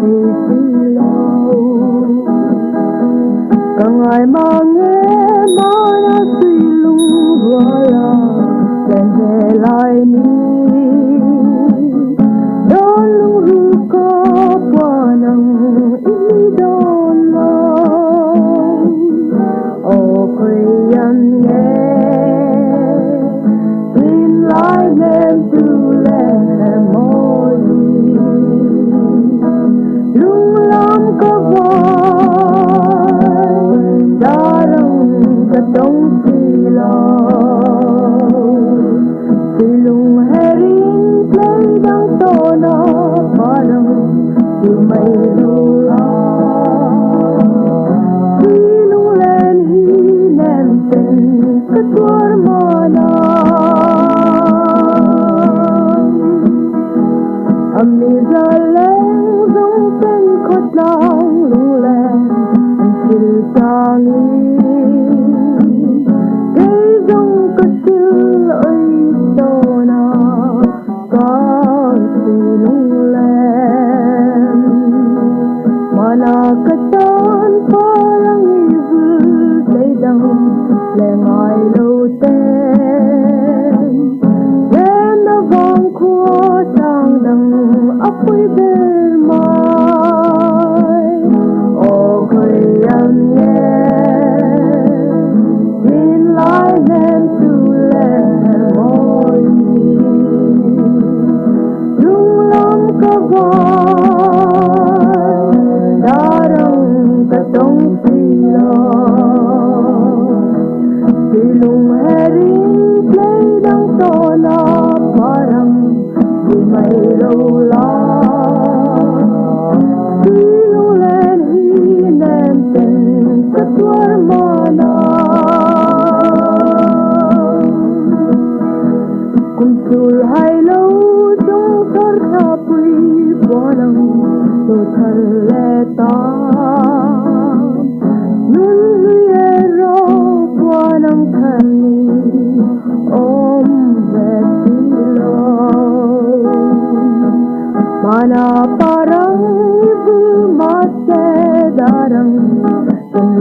thì chỉ lâu càng ngày mà nghe nói đã suy lung gọi là đèn về lại ni đón lung ru có qua nắng ý đón lâu ô quê anh nghe tin lại em từ lẽ môi lung lam có vai darang katong silong herring play dang tona parang may lula silong len hinem ten katwar mana amizaleng dong ten kotlang lulen sil tangi kay dong kasil ay tona ka silong len manakatan parang evil say dang lengay loten when the vang ko tang dang apoy bermay o koyan ye tin lai nem tu le moy lung lam ka vai darang katong silong herring play dang tona parang may lola silong len hinem ten katwar mana kunsul hai lo tung thar thapui bonang to thar le ta min ye ro bonang khani om vetilo mana parang ibu mase darang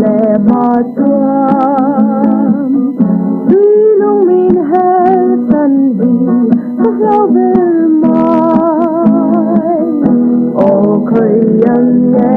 le matuam silong min hel sanhi kahaber mai o koyan ye